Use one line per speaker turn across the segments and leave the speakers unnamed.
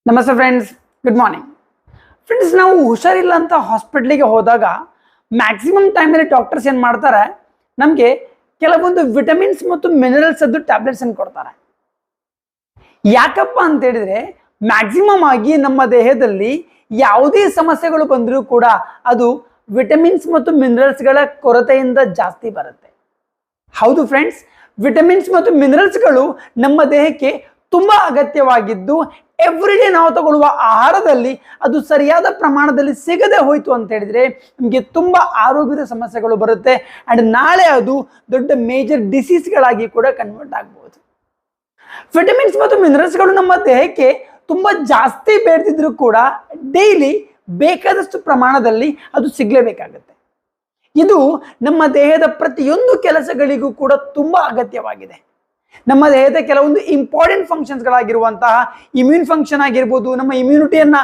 ನಮಸ್ತೆ friends, good morning friends. ನಾವು ಹುಷಾರಿಲ್ಲ ಅಂತ ಹಾಸ್ಪಿಟ್ಲಿಗೆ ಹೋದಾಗ ಮ್ಯಾಕ್ಸಿಮಮ್ ಟೈಮಲ್ಲಿ ಡಾಕ್ಟರ್ಸ್ ಏನು ಮಾಡ್ತಾರೆ, ನಮಗೆ ಕೆಲವೊಂದು ವಿಟಮಿನ್ಸ್ ಮತ್ತು ಮಿನರಲ್ಸ್ ಅದ್ದು ಟ್ಯಾಬ್ಲೆಟ್ಸ್ ಅನ್ನು ಕೊಡ್ತಾರೆ. ಯಾಕಪ್ಪ ಅಂತ ಹೇಳಿದ್ರೆ, ಮ್ಯಾಕ್ಸಿಮಮ್ ಆಗಿ ನಮ್ಮ ದೇಹದಲ್ಲಿ ಯಾವುದೇ ಸಮಸ್ಯೆಗಳು ಬಂದರೂ ಕೂಡ ಅದು ವಿಟಮಿನ್ಸ್ ಮತ್ತು ಮಿನರಲ್ಸ್ಗಳ ಕೊರತೆಯಿಂದ ಜಾಸ್ತಿ ಬರುತ್ತೆ. ಹೌದು ಫ್ರೆಂಡ್ಸ್, ವಿಟಮಿನ್ಸ್ ಮತ್ತು ಮಿನರಲ್ಸ್ಗಳು ನಮ್ಮ ದೇಹಕ್ಕೆ ತುಂಬಾ ಅಗತ್ಯವಾಗಿದ್ದು ಎವ್ರಿಡೇ ನಾವು ತಗೊಳ್ಳುವ ಆಹಾರದಲ್ಲಿ ಅದು ಸರಿಯಾದ ಪ್ರಮಾಣದಲ್ಲಿ ಸಿಗದೆ ಹೋಯ್ತು ಅಂತ ಹೇಳಿದ್ರೆ ನಮಗೆ ತುಂಬಾ ಆರೋಗ್ಯದ ಸಮಸ್ಯೆಗಳು ಬರುತ್ತೆ. ಅಂಡ್ ನಾಳೆ ಅದು ದೊಡ್ಡ ಮೇಜರ್ ಡಿಸೀಸ್ಗಳಾಗಿ ಕೂಡ ಕನ್ವರ್ಟ್ ಆಗಬಹುದು. ವಿಟಮಿನ್ಸ್ ಮತ್ತು ಮಿನರಲ್ಸ್ಗಳು ನಮ್ಮ ದೇಹಕ್ಕೆ ತುಂಬಾ ಜಾಸ್ತಿ ಬೇಡದಿದ್ರು ಕೂಡ ಡೈಲಿ ಬೇಕಾದಷ್ಟು ಪ್ರಮಾಣದಲ್ಲಿ ಅದು ಸಿಗ್ಲೇಬೇಕಾಗುತ್ತೆ. ಇದು ನಮ್ಮ ದೇಹದ ಪ್ರತಿಯೊಂದು ಕೆಲಸಗಳಿಗೂ ಕೂಡ ತುಂಬಾ ಅಗತ್ಯವಾಗಿದೆ. ನಮ್ಮ ದೇಹದ ಕೆಲವೊಂದು ಇಂಪಾರ್ಟೆಂಟ್ ಫಂಕ್ಷನ್ಸ್ಗಳಾಗಿರುವಂತಹ ಇಮ್ಯೂನ್ ಫಂಕ್ಷನ್ ಆಗಿರ್ಬೋದು, ನಮ್ಮ ಇಮ್ಯುನಿಟಿಯನ್ನ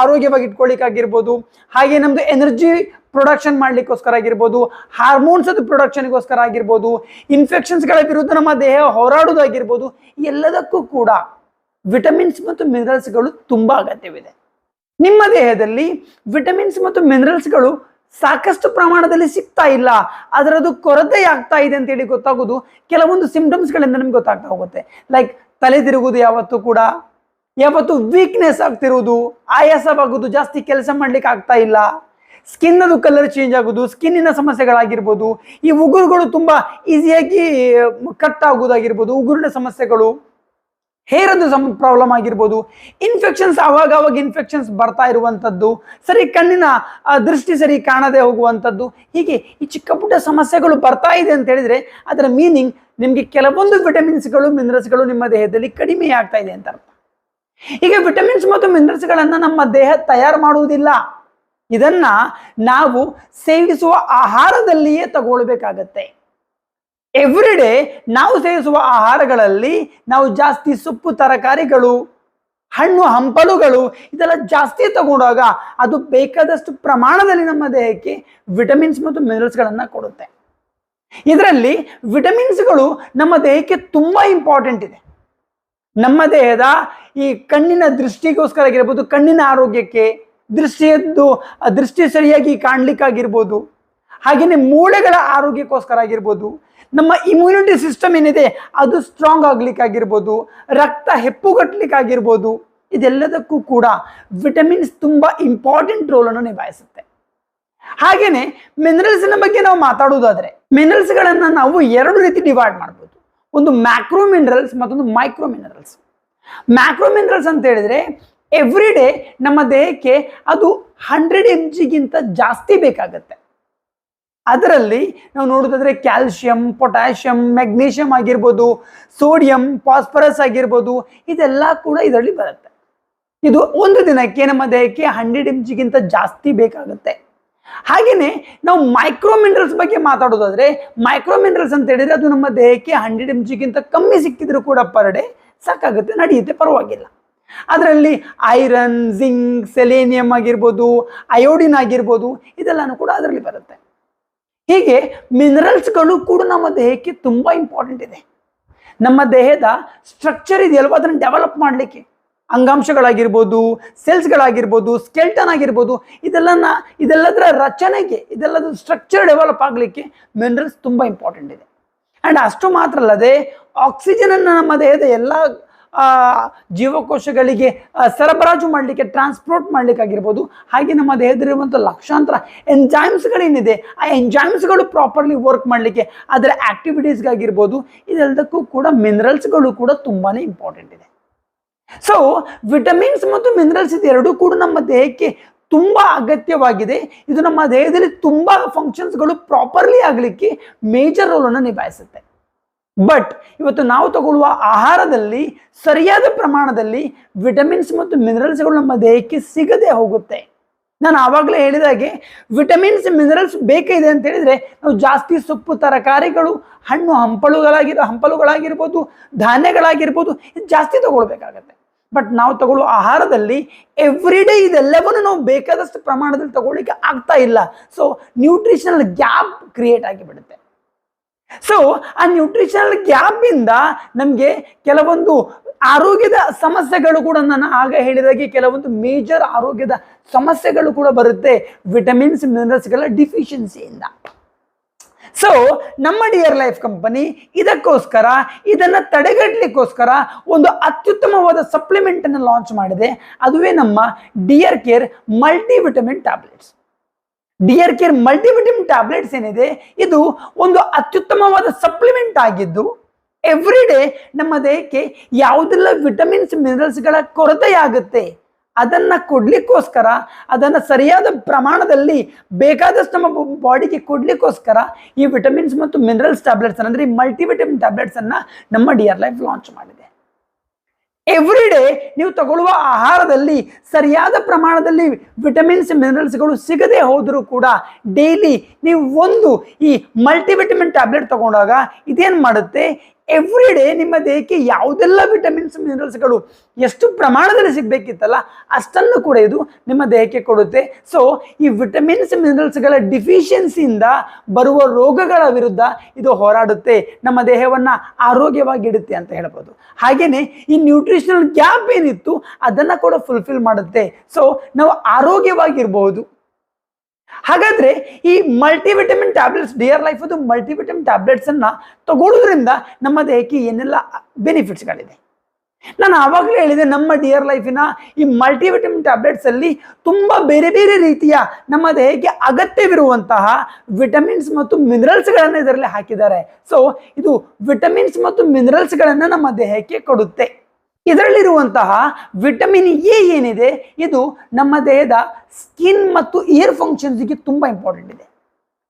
ಆರೋಗ್ಯವಾಗಿ ಇಟ್ಕೊಳ್ಳಿಕ್ಕಾಗಿರ್ಬೋದು, ಹಾಗೆ ನಮ್ದು ಎನರ್ಜಿ ಪ್ರೊಡಕ್ಷನ್ ಮಾಡ್ಲಿಕ್ಕೋಸ್ಕರ ಆಗಿರ್ಬೋದು, ಹಾರ್ಮೋನ್ಸ್ ಅದು ಪ್ರೊಡಕ್ಷನ್ಗೋಸ್ಕರ ಆಗಿರ್ಬೋದು, ಇನ್ಫೆಕ್ಷನ್ಸ್ಗಳ ವಿರುದ್ಧ ನಮ್ಮ ದೇಹ ಹೋರಾಡೋದಾಗಿರ್ಬೋದು, ಎಲ್ಲದಕ್ಕೂ ಕೂಡ ವಿಟಮಿನ್ಸ್ ಮತ್ತು ಮಿನರಲ್ಸ್ಗಳು ತುಂಬಾ ಅಗತ್ಯವಿದೆ. ನಿಮ್ಮ ದೇಹದಲ್ಲಿ ವಿಟಮಿನ್ಸ್ ಮತ್ತು ಮಿನರಲ್ಸ್ಗಳು ಸಾಕಷ್ಟು ಪ್ರಮಾಣದಲ್ಲಿ ಸಿಗ್ತಾ ಇಲ್ಲ, ಅದರದ್ದು ಕೊರತೆ ಆಗ್ತಾ ಇದೆ ಅಂತೇಳಿ ಗೊತ್ತಾಗೋದು ಕೆಲವೊಂದು ಸಿಂಪ್ಟಮ್ಸ್ಗಳಿಂದ ನಮ್ಗೆ ಗೊತ್ತಾಗ್ತಾ ಹೋಗುತ್ತೆ. ಲೈಕ್ ತಲೆ ತಿರುಗುವುದು, ಯಾವತ್ತು ವೀಕ್ನೆಸ್ ಆಗ್ತಿರುವುದು, ಆಯಾಸವಾಗುವುದು, ಜಾಸ್ತಿ ಕೆಲಸ ಮಾಡ್ಲಿಕ್ಕೆ ಆಗ್ತಾ ಇಲ್ಲ, ಸ್ಕಿನ್ ಅದು ಕಲರ್ ಚೇಂಜ್ ಆಗೋದು, ಸ್ಕಿನ್ನಿನ ಸಮಸ್ಯೆಗಳಾಗಿರ್ಬೋದು, ಈ ಉಗುರುಗಳು ತುಂಬಾ ಈಸಿಯಾಗಿ ಕಟ್ ಆಗೋದಾಗಿರ್ಬೋದು, ಉಗುರಿನ ಸಮಸ್ಯೆಗಳು, ಹೇರ್ ಅದು ಪ್ರಾಬ್ಲಮ್ ಆಗಿರ್ಬೋದು, ಇನ್ಫೆಕ್ಷನ್ಸ್ ಆವಾಗ ಇನ್ಫೆಕ್ಷನ್ಸ್ ಬರ್ತಾ ಇರುವಂಥದ್ದು, ಸರಿ ಕಣ್ಣಿನ ದೃಷ್ಟಿ ಸರಿ ಕಾಣದೆ ಹೋಗುವಂಥದ್ದು, ಹೀಗೆ ಈ ಚಿಕ್ಕ ಪುಟ್ಟ ಸಮಸ್ಯೆಗಳು ಬರ್ತಾ ಇದೆ ಅಂತ ಹೇಳಿದ್ರೆ ಅದರ ಮೀನಿಂಗ್ ನಿಮಗೆ ಕೆಲವೊಂದು ವಿಟಮಿನ್ಸ್ಗಳು ಮಿನರಲ್ಸ್ಗಳು ನಿಮ್ಮ ದೇಹದಲ್ಲಿ ಕಡಿಮೆ ಆಗ್ತಾ ಇದೆ ಅಂತ ಅರ್ಥ. ಈಗ ವಿಟಮಿನ್ಸ್ ಮತ್ತು ಮಿನರಲ್ಸ್ಗಳನ್ನ ನಮ್ಮ ದೇಹ ತಯಾರು ಮಾಡುವುದಿಲ್ಲ, ಇದನ್ನ ನಾವು ಸೇವಿಸುವ ಆಹಾರದಲ್ಲಿಯೇ ತಗೊಳ್ಬೇಕಾಗತ್ತೆ. ಎವ್ರಿಡೇ ನಾವು ಸೇವಿಸುವ ಆಹಾರಗಳಲ್ಲಿ ನಾವು ಜಾಸ್ತಿ ಸೊಪ್ಪು, ತರಕಾರಿಗಳು, ಹಣ್ಣು ಹಂಪಲುಗಳು ಇದೆಲ್ಲ ಜಾಸ್ತಿ ತಗೊಂಡಾಗ ಅದು ಬೇಕಾದಷ್ಟು ಪ್ರಮಾಣದಲ್ಲಿ ನಮ್ಮ ದೇಹಕ್ಕೆ ವಿಟಮಿನ್ಸ್ ಮತ್ತು ಮಿನರಲ್ಸ್ಗಳನ್ನ ಕೊಡುತ್ತೆ. ಇದರಲ್ಲಿ ವಿಟಮಿನ್ಸ್ಗಳು ನಮ್ಮ ದೇಹಕ್ಕೆ ತುಂಬಾ ಇಂಪಾರ್ಟೆಂಟ್ ಇದೆ. ನಮ್ಮ ದೇಹದ ಈ ಕಣ್ಣಿನ ದೃಷ್ಟಿಗೋಸ್ಕರ ಆಗಿರ್ಬೋದು, ಕಣ್ಣಿನ ಆರೋಗ್ಯಕ್ಕೆ, ದೃಷ್ಟಿ ಸರಿಯಾಗಿ ಕಾಣ್ಲಿಕ್ಕಾಗಿರ್ಬೋದು, ಹಾಗೆಯೇ ಮೂಳೆಗಳ ಆರೋಗ್ಯಕ್ಕೋಸ್ಕರ ಆಗಿರ್ಬೋದು, ನಮ್ಮ ಇಮ್ಯುನಿಟಿ ಸಿಸ್ಟಮ್ ಏನಿದೆ ಅದು ಸ್ಟ್ರಾಂಗ್ ಆಗ್ಲಿಕ್ಕಾಗಿರ್ಬೋದು, ರಕ್ತ ಹೆಪ್ಪುಗಟ್ಟಲಿಕ್ಕಾಗಿರ್ಬೋದು, ಇದೆಲ್ಲದಕ್ಕೂ ಕೂಡ ವಿಟಮಿನ್ಸ್ ತುಂಬಾ ಇಂಪಾರ್ಟೆಂಟ್ ರೋಲ್ ಅನ್ನು ನಿಭಾಯಿಸುತ್ತೆ. ಹಾಗೇನೆ ಮಿನರಲ್ಸ್ನ ಬಗ್ಗೆ ನಾವು ಮಾತಾಡೋದಾದ್ರೆ, ಮಿನರಲ್ಸ್ಗಳನ್ನ ನಾವು ಎರಡು ರೀತಿ ಡಿವೈಡ್ ಮಾಡ್ಬೋದು. ಒಂದು ಮ್ಯಾಕ್ರೋ ಮಿನರಲ್ಸ್, ಮತ್ತೊಂದು ಮೈಕ್ರೋ ಮಿನರಲ್ಸ್. ಮ್ಯಾಕ್ರೋ ಮಿನರಲ್ಸ್ ಅಂತ ಹೇಳಿದ್ರೆ ಎವ್ರಿಡೇ ನಮ್ಮ ದೇಹಕ್ಕೆ ಅದು 100 mg ಜಾಸ್ತಿ ಬೇಕಾಗತ್ತೆ. ಅದರಲ್ಲಿ ನಾವು ನೋಡೋದಾದ್ರೆ ಕ್ಯಾಲ್ಸಿಯಂ, ಪೊಟ್ಯಾಷಿಯಂ, ಮೆಗ್ನೀಷಿಯಂ ಆಗಿರ್ಬೋದು, ಸೋಡಿಯಂ, ಫಾಸ್ಫರಸ್ ಆಗಿರ್ಬೋದು, ಇದೆಲ್ಲ ಕೂಡ ಇದರಲ್ಲಿ ಬರುತ್ತೆ. ಇದು ಒಂದು ದಿನಕ್ಕೆ ನಮ್ಮ ದೇಹಕ್ಕೆ 100 mg ಜಾಸ್ತಿ ಬೇಕಾಗುತ್ತೆ. ಹಾಗೇನೆ ನಾವು ಮೈಕ್ರೋ ಮಿನರಲ್ಸ್ ಬಗ್ಗೆ ಮಾತಾಡೋದಾದ್ರೆ, ಮೈಕ್ರೋ ಮಿನರಲ್ಸ್ ಅಂತ ಹೇಳಿದ್ರೆ ಅದು ನಮ್ಮ ದೇಹಕ್ಕೆ 100 mg ಕಮ್ಮಿ ಸಿಕ್ಕಿದ್ರು ಕೂಡ ಪರ್ ಡೇ ಸಾಕಾಗುತ್ತೆ, ನಡೆಯುತ್ತೆ, ಪರವಾಗಿಲ್ಲ. ಅದರಲ್ಲಿ ಐರನ್, ಜಿಂಕ್, ಸೆಲೇನಿಯಂ ಆಗಿರ್ಬೋದು, ಅಯೋಡಿನ್ ಆಗಿರ್ಬೋದು, ಇದೆಲ್ಲಾನು ಕೂಡ ಅದರಲ್ಲಿ ಬರುತ್ತೆ. ಹೀಗೆ ಮಿನರಲ್ಸ್ಗಳು ಕೂಡ ನಮ್ಮ ದೇಹಕ್ಕೆ ತುಂಬಾ ಇಂಪಾರ್ಟೆಂಟ್ ಇದೆ. ನಮ್ಮ ದೇಹದ ಸ್ಟ್ರಕ್ಚರ್ ಇದೆಯಲ್ವ, ಅದನ್ನು ಡೆವಲಪ್ ಮಾಡಲಿಕ್ಕೆ ಅಂಗಾಂಶಗಳಾಗಿರ್ಬೋದು, ಸೆಲ್ಸ್ಗಳಾಗಿರ್ಬೋದು, ಸ್ಕೆಲ್ಟನ್ ಆಗಿರ್ಬೋದು, ಇದೆಲ್ಲದರ ರಚನೆಗೆ, ಇದೆಲ್ಲದ ಸ್ಟ್ರಕ್ಚರ್ ಡೆವಲಪ್ ಆಗಲಿಕ್ಕೆ ಮಿನರಲ್ಸ್ ತುಂಬಾ ಇಂಪಾರ್ಟೆಂಟ್ ಇದೆ. ಅಂಡ್ ಅಷ್ಟು ಮಾತ್ರ ಅಲ್ಲದೆ ಆಕ್ಸಿಜನ್ ಅನ್ನು ನಮ್ಮ ದೇಹದ ಎಲ್ಲ ಜೀವಕೋಶಗಳಿಗೆ ಸರಬರಾಜು ಮಾಡಲಿಕ್ಕೆ, ಟ್ರಾನ್ಸ್ಪೋರ್ಟ್ ಮಾಡ್ಲಿಕ್ಕಾಗಿರ್ಬೋದು, ಹಾಗೆ ನಮ್ಮ ದೇಹದಲ್ಲಿರುವಂಥ ಲಕ್ಷಾಂತರ ಎಂಜೈಮ್ಸ್ಗಳೇನಿದೆ ಆ ಎಂಜೈಮ್ಸ್ಗಳು ಪ್ರಾಪರ್ಲಿ ವರ್ಕ್ ಮಾಡಲಿಕ್ಕೆ, ಅದರ ಆಕ್ಟಿವಿಟೀಸ್ಗಾಗಿರ್ಬೋದು, ಇದೆಲ್ಲದಕ್ಕೂ ಕೂಡ ಮಿನರಲ್ಸ್ಗಳು ಕೂಡ ತುಂಬಾನೇ ಇಂಪಾರ್ಟೆಂಟ್ ಇದೆ. ಸೊ ವಿಟಮಿನ್ಸ್ ಮತ್ತು ಮಿನರಲ್ಸ್ ಇದೆರಡೂ ಕೂಡ ನಮ್ಮ ದೇಹಕ್ಕೆ ತುಂಬಾ ಅಗತ್ಯವಾಗಿದೆ. ಇದು ನಮ್ಮ ದೇಹದಲ್ಲಿ ತುಂಬಾ ಫಂಕ್ಷನ್ಸ್ಗಳು ಪ್ರಾಪರ್ಲಿ ಆಗಲಿಕ್ಕೆ ಮೇಜರ್ ರೋಲ್ ಅನ್ನು ನಿಭಾಯಿಸುತ್ತೆ. ಬಟ್ ಇವತ್ತು ನಾವು ತಗೊಳ್ಳುವ ಆಹಾರದಲ್ಲಿ ಸರಿಯಾದ ಪ್ರಮಾಣದಲ್ಲಿ ವಿಟಮಿನ್ಸ್ ಮತ್ತು ಮಿನರಲ್ಸ್ಗಳು ನಮ್ಮ ದೇಹಕ್ಕೆ ಸಿಗದೆ ಹೋಗುತ್ತೆ. ನಾನು ಆವಾಗಲೇ ಹೇಳಿದಾಗೆ ವಿಟಮಿನ್ಸ್ ಮಿನರಲ್ಸ್ ಬೇಕಿದೆ ಅಂತ ಹೇಳಿದ್ರೆ ನಾವು ಜಾಸ್ತಿ ಸೊಪ್ಪು, ತರಕಾರಿಗಳು, ಹಣ್ಣು ಹಂಪಲುಗಳಾಗಿರ್ಬೋದು, ಧಾನ್ಯಗಳಾಗಿರ್ಬೋದು, ಇದು ಜಾಸ್ತಿ ತಗೊಳ್ಬೇಕಾಗತ್ತೆ. ಬಟ್ ನಾವು ತಗೊಳ್ಳುವ ಆಹಾರದಲ್ಲಿ ಎವ್ರಿಡೇ ಇದೆಲ್ಲವನ್ನು ನಾವು ಬೇಕಾದಷ್ಟು ಪ್ರಮಾಣದಲ್ಲಿ ತಗೊಳ್ಳಿಕ್ಕೆ ಆಗ್ತಾ ಇಲ್ಲ. ಸೊ ನ್ಯೂಟ್ರಿಷನಲ್ ಗ್ಯಾಪ್ ಕ್ರಿಯೇಟ್ ಆಗಿಬಿಡುತ್ತೆ. ಸೊ ಆ ನ್ಯೂಟ್ರಿಷನಲ್ ಗ್ಯಾಪ್ ಇಂದ ನಮಗೆ ಕೆಲವೊಂದು ಆರೋಗ್ಯದ ಸಮಸ್ಯೆಗಳು ಕೂಡ ನಾನು ಆಗ ಹೇಳಿದಾಗೆ ಕೆಲವೊಂದು ಮೇಜರ್ ಆರೋಗ್ಯದ ಸಮಸ್ಯೆಗಳು ಕೂಡ ಬರುತ್ತೆ ವಿಟಮಿನ್ಸ್ ಮಿನರಲ್ಸ್ಗಳ ಡಿಫಿಷಿಯನ್ಸಿಯಿಂದ. ಸೊ ನಮ್ಮ ಡಿಯರ್ ಲೈಫ್ ಕಂಪನಿ ಇದಕ್ಕೋಸ್ಕರ ಇದನ್ನ ತಡೆಗಟ್ಟಲಿಕ್ಕೋಸ್ಕರ ಒಂದು ಅತ್ಯುತ್ತಮವಾದ ಸಪ್ಲಿಮೆಂಟ್ ಅನ್ನು ಲಾಂಚ್ ಮಾಡಿದೆ. ಅದುವೇ ನಮ್ಮ dear care multivitamin tablets. Dear care multivitamin tablets ಏನಿದೆ ಇದು ಒಂದು ಅತ್ಯುತ್ತಮವಾದ ಸಪ್ಲಿಮೆಂಟ್ ಆಗಿದ್ದು ಎವ್ರಿ ಡೇ ನಮ್ಮ ದೇಹಕ್ಕೆ ಯಾವುದೆಲ್ಲ ವಿಟಮಿನ್ಸ್ ಮಿನರಲ್ಸ್ಗಳ ಕೊರತೆಯಾಗುತ್ತೆ ಅದನ್ನ ಕೊಡ್ಲಿಕ್ಕೋಸ್ಕರ, ಅದನ್ನ ಸರಿಯಾದ ಪ್ರಮಾಣದಲ್ಲಿ ಬೇಕಾದಷ್ಟು ನಮ್ಮ ಬಾಡಿಗೆ ಕೊಡ್ಲಿಕ್ಕೋಸ್ಕರ ಈ ವಿಟಮಿನ್ಸ್ ಮತ್ತು ಮಿನರಲ್ಸ್ ಟ್ಯಾಬ್ಲೆಟ್ಸ್ ಅಂದ್ರೆ ಈ ಮಲ್ಟಿವಿಟಮಿನ್ ಟ್ಯಾಬ್ಲೆಟ್ಸ್ ಅನ್ನ ನಮ್ಮ ಡಿಯರ್ ಲೈಫ್ ಲಾಂಚ್ ಮಾಡಿದೆ. ಎವ್ರಿ ಡೇ ನೀವು ತಗೊಳ್ಳುವ ಆಹಾರದಲ್ಲಿ ಸರಿಯಾದ ಪ್ರಮಾಣದಲ್ಲಿ ವಿಟಮಿನ್ಸ್ ಮಿನರಲ್ಸ್ಗಳು ಸಿಗದೆ ಹೋದರೂ ಕೂಡ ಡೈಲಿ ನೀವು ಒಂದು ಈ ಮಲ್ಟಿವಿಟಮಿನ್ ಟ್ಯಾಬ್ಲೆಟ್ ತಗೊಂಡಾಗ ಇದೇನು ಮಾಡುತ್ತೆ, ಎವ್ರಿ ಡೇ ನಿಮ್ಮ ದೇಹಕ್ಕೆ ಯಾವುದೆಲ್ಲ ವಿಟಮಿನ್ಸ್ ಮಿನರಲ್ಸ್ಗಳು ಎಷ್ಟು ಪ್ರಮಾಣದಲ್ಲಿ ಸಿಗಬೇಕಿತ್ತಲ್ಲ ಅಷ್ಟನ್ನು ಕೂಡ ಇದು ನಿಮ್ಮ ದೇಹಕ್ಕೆ ಕೊಡುತ್ತೆ. ಸೊ ಈ ವಿಟಮಿನ್ಸ್ ಮಿನರಲ್ಸ್ಗಳ ಡಿಫಿಷಿಯನ್ಸಿಯಿಂದ ಬರುವ ರೋಗಗಳ ವಿರುದ್ಧ ಇದು ಹೋರಾಡುತ್ತೆ, ನಮ್ಮ ದೇಹವನ್ನು ಆರೋಗ್ಯವಾಗಿಡುತ್ತೆ ಅಂತ ಹೇಳ್ಬೋದು. ಹಾಗೇನೆ ಈ ನ್ಯೂಟ್ರಿಷನಲ್ ಗ್ಯಾಪ್ ಏನಿತ್ತು ಅದನ್ನು ಕೂಡ ಫುಲ್ಫಿಲ್ ಮಾಡುತ್ತೆ. ಸೊ ನಾವು ಆರೋಗ್ಯವಾಗಿರ್ಬೋದು. ಹಾಗಾದ್ರೆ ಈ ಮಲ್ಟಿವಿಟಮಿನ್ ಟ್ಯಾಬ್ಲೆಟ್ಸ್ ಡಿಯರ್ ಲೈಫ್ ಅದು ಮಲ್ಟಿವಿಟಮಿನ್ ಟ್ಯಾಬ್ಲೆಟ್ಸ್ ಅನ್ನ ತಗೊಳ್ಳೋದ್ರಿಂದ ನಮ್ಮ ದೇಹಕ್ಕೆ ಏನೆಲ್ಲ ಬೆನಿಫಿಟ್ಸ್ಗಳಿದೆ. ನಾನು ಆವಾಗಲೇ ಹೇಳಿದೆ, ನಮ್ಮ ಡಿಯರ್ ಲೈಫಿನ ಈ ಮಲ್ಟಿವಿಟಮಿನ್ ಟ್ಯಾಬ್ಲೆಟ್ಸ್ ಅಲ್ಲಿ ತುಂಬಾ ಬೇರೆ ಬೇರೆ ರೀತಿಯ ನಮ್ಮ ದೇಹಕ್ಕೆ ಅಗತ್ಯವಿರುವಂತಹ ವಿಟಮಿನ್ಸ್ ಮತ್ತು ಮಿನರಲ್ಸ್ಗಳನ್ನು ಇದರಲ್ಲಿ ಹಾಕಿದ್ದಾರೆ. ಸೊ ಇದು ವಿಟಮಿನ್ಸ್ ಮತ್ತು ಮಿನರಲ್ಸ್ಗಳನ್ನು ನಮ್ಮ ದೇಹಕ್ಕೆ ಕೊಡುತ್ತೆ. ಇದರಲ್ಲಿರುವಂತಹ ವಿಟಮಿನ್ ಎ ಏನಿದೆ ಇದು ನಮ್ಮ ದೇಹದ ಸ್ಕಿನ್ ಮತ್ತು ಇಯರ್ ಫಂಕ್ಷನ್ಸ್ಗೆ ತುಂಬಾ ಇಂಪಾರ್ಟೆಂಟ್ ಇದೆ.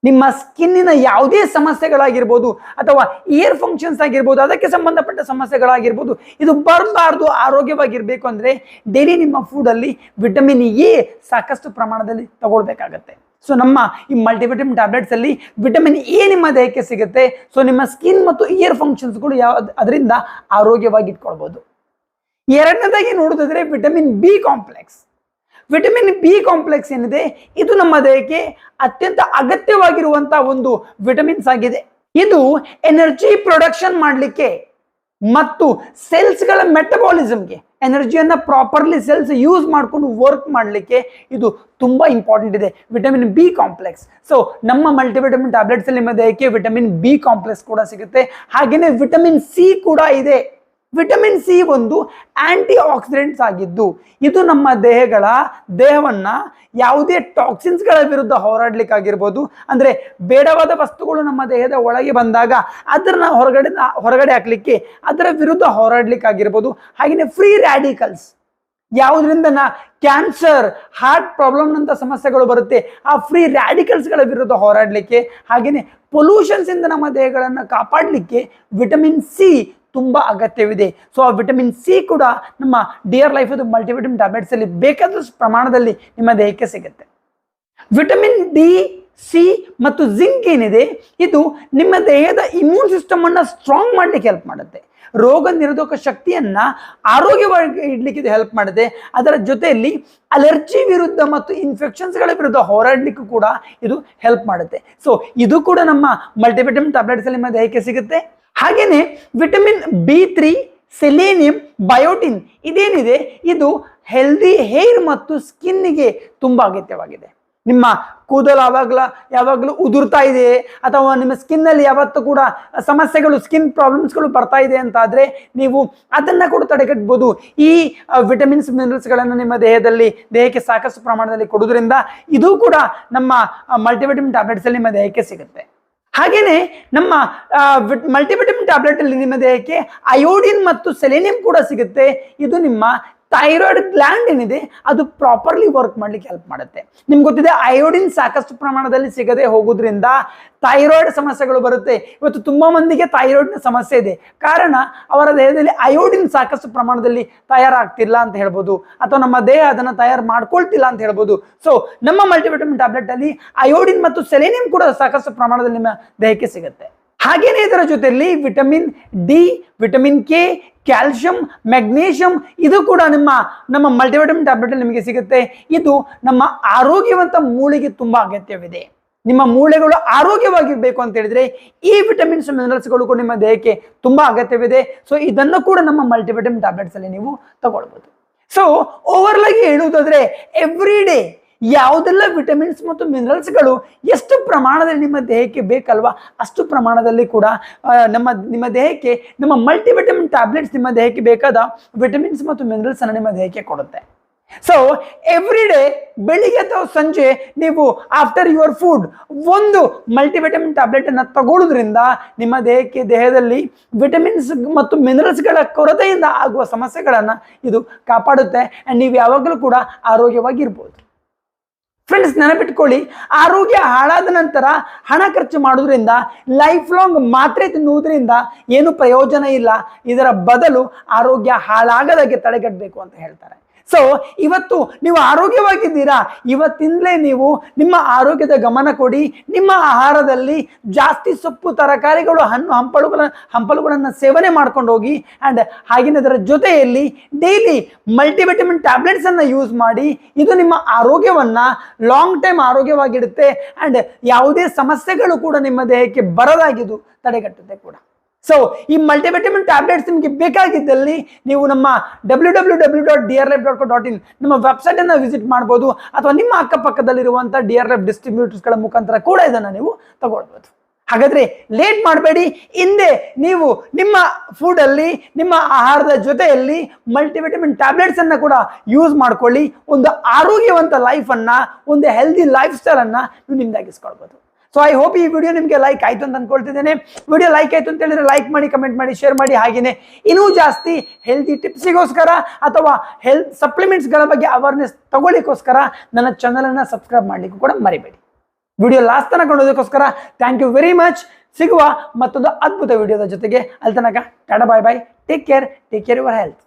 ನಿಮ್ಮ ಸ್ಕಿನ್ನಿನ ಯಾವುದೇ ಸಮಸ್ಯೆಗಳಾಗಿರ್ಬೋದು ಅಥವಾ ಇಯರ್ ಫಂಕ್ಷನ್ಸ್ ಆಗಿರ್ಬೋದು, ಅದಕ್ಕೆ ಸಂಬಂಧಪಟ್ಟ ಸಮಸ್ಯೆಗಳಾಗಿರ್ಬೋದು, ಇದು ಬರಬಾರ್ದು, ಆರೋಗ್ಯವಾಗಿರ್ಬೇಕು ಅಂದ್ರೆ ಡೈಲಿ ನಿಮ್ಮ ಫುಡಲ್ಲಿ ವಿಟಮಿನ್ ಎ ಸಾಕಷ್ಟು ಪ್ರಮಾಣದಲ್ಲಿ ತಗೊಳ್ಬೇಕಾಗತ್ತೆ. ಸೊ ನಮ್ಮ ಈ ಮಲ್ಟಿವಿಟಮಿನ್ ಟ್ಯಾಬ್ಲೆಟ್ಸ್ ಅಲ್ಲಿ ವಿಟಮಿನ್ ಎ ನಿಮ್ಮ ದೇಹಕ್ಕೆ ಸಿಗುತ್ತೆ. ಸೊ ನಿಮ್ಮ ಸ್ಕಿನ್ ಮತ್ತು ಇಯರ್ ಫಂಕ್ಷನ್ಸ್ಗಳು ಅದರಿಂದ ಆರೋಗ್ಯವಾಗಿ ಇಟ್ಕೊಳ್ಬಹುದು. ಎರಡನೇದಾಗಿ ನೋಡೋದಾದ್ರೆ vitamin B complex. Vitamin B complex ಏನಿದೆ ಇದು ನಮ್ಮ ದೇಹಕ್ಕೆ ಅತ್ಯಂತ ಅಗತ್ಯವಾಗಿರುವಂತಹ ಒಂದು ವಿಟಮಿನ್ಸ್ ಆಗಿದೆ. ಇದು ಎನರ್ಜಿ ಪ್ರೊಡಕ್ಷನ್ ಮಾಡಲಿಕ್ಕೆ ಮತ್ತು ಸೆಲ್ಸ್ಗಳ ಮೆಟಬಾಲಿಸಮ್ಗೆ, ಎನರ್ಜಿಯನ್ನ ಪ್ರಾಪರ್ಲಿ ಸೆಲ್ಸ್ ಯೂಸ್ ಮಾಡಿಕೊಂಡು ವರ್ಕ್ ಮಾಡಲಿಕ್ಕೆ ಇದು ತುಂಬಾ ಇಂಪಾರ್ಟೆಂಟ್ ಇದೆ ವಿಟಮಿನ್ ಬಿ ಕಾಂಪ್ಲೆಕ್ಸ್. ಸೊ ನಮ್ಮ ಮಲ್ಟಿವಿಟಮಿನ್ ಟ್ಯಾಬ್ಲೆಟ್ಸ್ ಅಲ್ಲಿ ನಿಮ್ಮ ದೇಹಕ್ಕೆ ವಿಟಮಿನ್ ಬಿ ಕಾಂಪ್ಲೆಕ್ಸ್ ಕೂಡ ಸಿಗುತ್ತೆ. ಹಾಗೇನೆ ವಿಟಮಿನ್ ಸಿ ಕೂಡ ಇದೆ. ವಿಟಮಿನ್ ಸಿ ಒಂದು ಆಂಟಿ ಆಕ್ಸಿಡೆಂಟ್ಸ್ ಆಗಿದ್ದು ಇದು ನಮ್ಮ ದೇಹವನ್ನ ಯಾವುದೇ ಟಾಕ್ಸಿನ್ಸ್ಗಳ ವಿರುದ್ಧ ಹೋರಾಡ್ಲಿಕ್ಕಾಗಿರ್ಬೋದು, ಅಂದ್ರೆ ಬೇಡವಾದ ವಸ್ತುಗಳು ನಮ್ಮ ದೇಹದ ಒಳಗೆ ಬಂದಾಗ ಅದನ್ನ ಹೊರಗಡೆ ಹಾಕ್ಲಿಕ್ಕೆ, ಅದರ ವಿರುದ್ಧ ಹೋರಾಡ್ಲಿಕ್ಕಾಗಿರ್ಬೋದು. ಹಾಗೆಯೇ ಫ್ರೀ ರ್ಯಾಡಿಕಲ್ಸ್, ಯಾವುದರಿಂದ ಕ್ಯಾನ್ಸರ್, ಹಾರ್ಟ್ ಪ್ರಾಬ್ಲಮ್ ನಂತ ಸಮಸ್ಯೆಗಳು ಬರುತ್ತೆ, ಆ ಫ್ರೀ ರ್ಯಾಡಿಕಲ್ಸ್ಗಳ ವಿರುದ್ಧ ಹೋರಾಡಲಿಕ್ಕೆ, ಹಾಗೆಯೇ ಪೊಲ್ಯೂಷನ್ಸ್ ಇಂದ ನಮ್ಮ ದೇಹಗಳನ್ನು ಕಾಪಾಡಲಿಕ್ಕೆ ವಿಟಮಿನ್ ಸಿ ತುಂಬಾ ಅಗತ್ಯವಿದೆ. ಸೊ ಆ ವಿಟಮಿನ್ ಸಿ ಕೂಡ ನಮ್ಮ ಡಿಯರ್ ಲೈಫ್ ಅದು ಮಲ್ಟಿವಿಟಮಿನ್ ಟ್ಯಾಬ್ಲೆಟ್ಸ್ ಅಲ್ಲಿ ಬೇಕಾದಷ್ಟು ಪ್ರಮಾಣದಲ್ಲಿ ನಿಮ್ಮ ದೇಹಕ್ಕೆ ಸಿಗುತ್ತೆ. ವಿಟಮಿನ್ ಡಿ, ಸಿ ಮತ್ತು ಜಿಂಕ್ ಏನಿದೆ ಇದು ನಿಮ್ಮ ದೇಹದ ಇಮ್ಯೂನ್ ಸಿಸ್ಟಮ್ ಅನ್ನ ಸ್ಟ್ರಾಂಗ್ ಮಾಡ್ಲಿಕ್ಕೆ ಹೆಲ್ಪ್ ಮಾಡುತ್ತೆ. ರೋಗ ನಿರೋಧಕ ಶಕ್ತಿಯನ್ನ ಆರೋಗ್ಯವಾಗಿ ಇಡ್ಲಿಕ್ಕೆ ಇದು ಹೆಲ್ಪ್ ಮಾಡುತ್ತೆ. ಅದರ ಜೊತೆಯಲ್ಲಿ ಅಲರ್ಜಿ ವಿರುದ್ಧ ಮತ್ತು ಇನ್ಫೆಕ್ಷನ್ಸ್ಗಳ ವಿರುದ್ಧ ಹೋರಾಡ್ಲಿಕ್ಕೂ ಕೂಡ ಇದು ಹೆಲ್ಪ್ ಮಾಡುತ್ತೆ. ಸೊ ಇದು ಕೂಡ ನಮ್ಮ ಮಲ್ಟಿವಿಟಮಿನ್ ಟ್ಯಾಬ್ಲೆಟ್ಸ್ ಅಲ್ಲಿ ನಿಮ್ಮ ದೇಹಕ್ಕೆ ಸಿಗುತ್ತೆ. ಹಾಗೇನೆ ವಿಟಮಿನ್ ಬಿ3, ಸೆಲೇನಿಯಂ, ಬಯೋಟಿನ್ ಇದೇನಿದೆ ಇದು ಹೆಲ್ದಿ ಹೇರ್ ಮತ್ತು ಸ್ಕಿನ್ನಿಗೆ ತುಂಬಾ ಅಗತ್ಯವಾಗಿದೆ. ನಿಮ್ಮ ಕೂದಲು ಯಾವಾಗಲೂ ಉದುರ್ತಾ ಇದೆ ಅಥವಾ ನಿಮ್ಮ ಸ್ಕಿನ್ನಲ್ಲಿ ಯಾವತ್ತೂ ಕೂಡ ಸಮಸ್ಯೆಗಳು, ಸ್ಕಿನ್ ಪ್ರಾಬ್ಲಮ್ಸ್ಗಳು ಬರ್ತಾ ಇದೆ ಅಂತಾದರೆ ನೀವು ಅದನ್ನು ಕೂಡ ತಡೆಗಟ್ಟಬಹುದು. ಈ ವಿಟಮಿನ್ಸ್ ಮಿನರಲ್ಸ್ಗಳನ್ನು ನಿಮ್ಮ ದೇಹಕ್ಕೆ ಸಾಕಷ್ಟು ಪ್ರಮಾಣದಲ್ಲಿ ಕೊಡೋದ್ರಿಂದ ಇದು ಕೂಡ ನಮ್ಮ ಮಲ್ಟಿವಿಟಮಿನ್ ಟ್ಯಾಬ್ಲೆಟ್ಸಲ್ಲಿ ನಿಮ್ಮ ದೇಹಕ್ಕೆ ಸಿಗುತ್ತೆ. ಹಾಗೇನೆ ನಮ್ಮ ಮಲ್ಟಿವಿಟಮಿನ್ ಟ್ಯಾಬ್ಲೆಟ್ ಅಲ್ಲಿ ನಿಮ್ಮ ದೇಹಕ್ಕೆ ಅಯೋಡಿನ್ ಮತ್ತು ಸೆಲೆನಿಯಂ ಕೂಡ ಸಿಗುತ್ತೆ. ಇದು ನಿಮ್ಮ ಥೈರಾಯ್ಡ್ ಗ್ಲ್ಯಾಂಡ್ ಏನಿದೆ ಅದು ಪ್ರಾಪರ್ಲಿ ವರ್ಕ್ ಮಾಡ್ಲಿಕ್ಕೆ ಹೆಲ್ಪ್ ಮಾಡುತ್ತೆ. ನಿಮ್ಗೆ ಗೊತ್ತಿದೆ, ಅಯೋಡಿನ್ ಸಾಕಷ್ಟು ಪ್ರಮಾಣದಲ್ಲಿ ಸಿಗದೆ ಹೋಗೋದ್ರಿಂದ ಥೈರಾಯ್ಡ್ ಸಮಸ್ಯೆಗಳು ಬರುತ್ತೆ. ಇವತ್ತು ತುಂಬಾ ಮಂದಿಗೆ ಥೈರಾಯ್ಡ್ನ ಸಮಸ್ಯೆ ಇದೆ, ಕಾರಣ ಅವರ ದೇಹದಲ್ಲಿ ಅಯೋಡಿನ್ ಸಾಕಷ್ಟು ಪ್ರಮಾಣದಲ್ಲಿ ತಯಾರಾಗ್ತಿಲ್ಲ ಅಂತ ಹೇಳ್ಬೋದು, ಅಥವಾ ನಮ್ಮ ದೇಹ ಅದನ್ನು ತಯಾರು ಮಾಡ್ಕೊಳ್ತಿಲ್ಲ ಅಂತ ಹೇಳ್ಬೋದು. ಸೊ ನಮ್ಮ ಮಲ್ಟಿವಿಟಮಿನ್ ಟ್ಯಾಬ್ಲೆಟ್ ಅಲ್ಲಿ ಅಯೋಡಿನ್ ಮತ್ತು ಸೆಲೆನಿಯಂ ಕೂಡ ಸಾಕಷ್ಟು ಪ್ರಮಾಣದಲ್ಲಿ ನಿಮ್ಮ ದೇಹಕ್ಕೆ ಸಿಗುತ್ತೆ. ಹಾಗೇನೇ ಇದರ ಜೊತೆಯಲ್ಲಿ vitamin D, vitamin K, calcium, magnesium ಇದು ಕೂಡ ನಮ್ಮ ಮಲ್ಟಿವಿಟಮಿನ್ ಟ್ಯಾಬ್ಲೆಟ್ ಅಲ್ಲಿ ನಿಮಗೆ ಸಿಗುತ್ತೆ. ಇದು ನಮ್ಮ ಆರೋಗ್ಯವಂತ ಮೂಳೆಗೆ ತುಂಬಾ ಅಗತ್ಯವಿದೆ. ನಿಮ್ಮ ಮೂಳೆಗಳು ಆರೋಗ್ಯವಾಗಿರ್ಬೇಕು ಅಂತ ಹೇಳಿದ್ರೆ ಈ ವಿಟಮಿನ್ಸ್ ಮಿನರಲ್ಸ್ಗಳು ಕೂಡ ನಿಮ್ಮ ದೇಹಕ್ಕೆ ತುಂಬಾ ಅಗತ್ಯವಿದೆ. ಸೊ ಇದನ್ನು ಕೂಡ ನಮ್ಮ ಮಲ್ಟಿವಿಟಮಿನ್ ಟ್ಯಾಬ್ಲೆಟ್ಸ್ ಅಲ್ಲಿ ನೀವು ತಗೊಳ್ಬಹುದು. ಸೊ ಓವರ್ ಆಗಿ ಹೇಳುವುದಾದ್ರೆ ಎವ್ರಿ ಡೇ ಯಾವುದೆಲ್ಲ ವಿಟಮಿನ್ಸ್ ಮತ್ತು ಮಿನರಲ್ಸ್ಗಳು ಎಷ್ಟು ಪ್ರಮಾಣದಲ್ಲಿ ನಿಮ್ಮ ದೇಹಕ್ಕೆ ಬೇಕಲ್ವಾ ಅಷ್ಟು ಪ್ರಮಾಣದಲ್ಲಿ ಕೂಡ ನಿಮ್ಮ ದೇಹಕ್ಕೆ ನಮ್ಮ ಮಲ್ಟಿವಿಟಮಿನ್ ಟ್ಯಾಬ್ಲೆಟ್ಸ್ ನಿಮ್ಮ ದೇಹಕ್ಕೆ ಬೇಕಾದ ವಿಟಮಿನ್ಸ್ ಮತ್ತು ಮಿನರಲ್ಸ್ ಅನ್ನು ನಿಮ್ಮ ದೇಹಕ್ಕೆ ಕೊಡುತ್ತೆ. ಸೊ ಎವ್ರಿ ಡೇ ಬೆಳಿಗ್ಗೆ ಅಥವಾ ಸಂಜೆ ನೀವು ಆಫ್ಟರ್ ಯುವರ್ ಫುಡ್ ಒಂದು ಮಲ್ಟಿವಿಟಮಿನ್ ಟ್ಯಾಬ್ಲೆಟ್ ಅನ್ನು ತಗೊಳ್ಳೋದ್ರಿಂದ ನಿಮ್ಮ ದೇಹದಲ್ಲಿ ವಿಟಮಿನ್ಸ್ ಮತ್ತು ಮಿನರಲ್ಸ್ಗಳ ಕೊರತೆಯಿಂದ ಆಗುವ ಸಮಸ್ಯೆಗಳನ್ನು ಇದು ಕಾಪಾಡುತ್ತೆ. ಅಂಡ್ ನೀವು ಯಾವಾಗಲೂ ಕೂಡ ಆರೋಗ್ಯವಾಗಿರ್ಬೋದು. ಫ್ರೆಂಡ್ಸ್, ನೆನಪಿಟ್ಕೊಳ್ಳಿ, ಆರೋಗ್ಯ ಹಾಳಾದ ನಂತರ ಹಣ ಖರ್ಚು ಮಾಡೋದ್ರಿಂದ, ಲೈಫ್ ಲಾಂಗ್ ಮಾತ್ರೆ ತಿನ್ನುವುದರಿಂದ ಏನು ಪ್ರಯೋಜನ ಇಲ್ಲ. ಇದರ ಬದಲು ಆರೋಗ್ಯ ಹಾಳಾಗದಾಗೆ ತಡೆಗಟ್ಟಬೇಕು ಅಂತ ಹೇಳ್ತಾರೆ. ಸೊ ಇವತ್ತು ನೀವು ಆರೋಗ್ಯವಾಗಿದ್ದೀರಾ, ಇವತ್ತಿಂದಲೇ ನೀವು ನಿಮ್ಮ ಆರೋಗ್ಯದ ಗಮನ ಕೊಡಿ. ನಿಮ್ಮ ಆಹಾರದಲ್ಲಿ ಜಾಸ್ತಿ ಸೊಪ್ಪು, ತರಕಾರಿಗಳು, ಹಣ್ಣು ಹಂಪಲುಗಳನ್ನು ಸೇವನೆ ಮಾಡ್ಕೊಂಡು ಹೋಗಿ. ಅಂಡ್ ಹಾಗೆಯೇ ಅದರ ಜೊತೆಯಲ್ಲಿ ಡೈಲಿ ಮಲ್ಟಿವಿಟಮಿನ್ ಟ್ಯಾಬ್ಲೆಟ್ಸ್ ಅನ್ನ ಯೂಸ್ ಮಾಡಿ. ಇದು ನಿಮ್ಮ ಆರೋಗ್ಯವನ್ನ ಲಾಂಗ್ ಟೈಮ್ ಆರೋಗ್ಯವಾಗಿಡುತ್ತೆ. ಅಂಡ್ ಯಾವುದೇ ಸಮಸ್ಯೆಗಳು ಕೂಡ ನಿಮ್ಮ ದೇಹಕ್ಕೆ ಬರದಾಗಿದ್ದು ತಡೆಗಟ್ಟುತ್ತೆ ಕೂಡ. ಸೊ ಈ ಮಲ್ಟಿವಿಟಮಿನ್ ಟ್ಯಾಬ್ಲೆಟ್ಸ್ ನಿಮಗೆ ಬೇಕಾಗಿದ್ದಲ್ಲಿ ನೀವು ನಮ್ಮ www.drlife.co.in ನಮ್ಮ ವೆಬ್ಸೈಟ್ ಅನ್ನು ವಿಸಿಟ್ ಮಾಡಬಹುದು, ಅಥವಾ ನಿಮ್ಮ ಅಕ್ಕಪಕ್ಕದಲ್ಲಿರುವಂತಹ DRLife ಡಿಸ್ಟ್ರಿಬ್ಯೂಟರ್ಸ್ಗಳ ಮುಖಾಂತರ ಕೂಡ ಇದನ್ನು ನೀವು ತಗೊಳ್ಬಹುದು. ಹಾಗಾದ್ರೆ ಲೇಟ್ ಮಾಡಬೇಡಿ. ಹಿಂದೆ ನೀವು ನಿಮ್ಮ ಫುಡ್ ಅಲ್ಲಿ, ನಿಮ್ಮ ಆಹಾರದ ಜೊತೆಯಲ್ಲಿ ಮಲ್ಟಿವಿಟಮಿನ್ ಟ್ಯಾಬ್ಲೆಟ್ಸ್ ಅನ್ನ ಕೂಡ ಯೂಸ್ ಮಾಡ್ಕೊಳ್ಳಿ. ಒಂದು ಆರೋಗ್ಯವಂತ ಲೈಫ್ ಅನ್ನ, ಒಂದು ಹೆಲ್ದಿ ಲೈಫ್ ಸ್ಟೈಲ್ ಅನ್ನ ನೀವು ನಿಮ್ದಾಗಿಸ್ಕೊಳ್ಬಹುದು. ಸೊ ಐ ಹೋಪ್ ಈ ವಿಡಿಯೋ ನಿಮಗೆ ಲೈಕ್ ಆಯ್ತು ಅಂತ ಅನ್ಕೊಳ್ತಿದ್ದೇನೆ. ವಿಡಿಯೋ ಲೈಕ್ ಆಯ್ತು ಅಂತ ಹೇಳಿದ್ರೆ ಲೈಕ್ ಮಾಡಿ, ಕಮೆಂಟ್ ಮಾಡಿ, ಶೇರ್ ಮಾಡಿ. ಹಾಗೇನೆ ಇನ್ನೂ ಜಾಸ್ತಿ ಹೆಲ್ದಿ ಟಿಪ್ಸಿಗೋಸ್ಕರ ಅಥವಾ ಹೆಲ್ತ್ ಸಪ್ಲಿಮೆಂಟ್ಸ್ಗಳ ಬಗ್ಗೆ ಅವೇರ್ನೆಸ್ ತಗೊಳ್ಳಿಕ್ಕೋಸ್ಕರ ನನ್ನ ಚಾನಲ್ ಅನ್ನ ಸಬ್ಸ್ಕ್ರೈಬ್ ಮಾಡ್ಲಿಕ್ಕೂ ಕೂಡ ಮರಿಬೇಡಿ. ವಿಡಿಯೋ ಲಾಸ್ಟ್ ತನಕ ನೋಡೋದಕ್ಕೋಸ್ಕರ ಥ್ಯಾಂಕ್ ಯು ವೆರಿ ಮಚ್. ಸಿಗುವ ಮತ್ತೊಂದು ಅದ್ಭುತ ವಿಡಿಯೋದ ಜೊತೆಗೆ. ಅಲ್ಲಿ ತನಕ ಟಾಟಾ, ಬಾಯ್ ಬಾಯ್, ಟೇಕ್ ಕೇರ್ ಯುವರ್ ಹೆಲ್ತ್.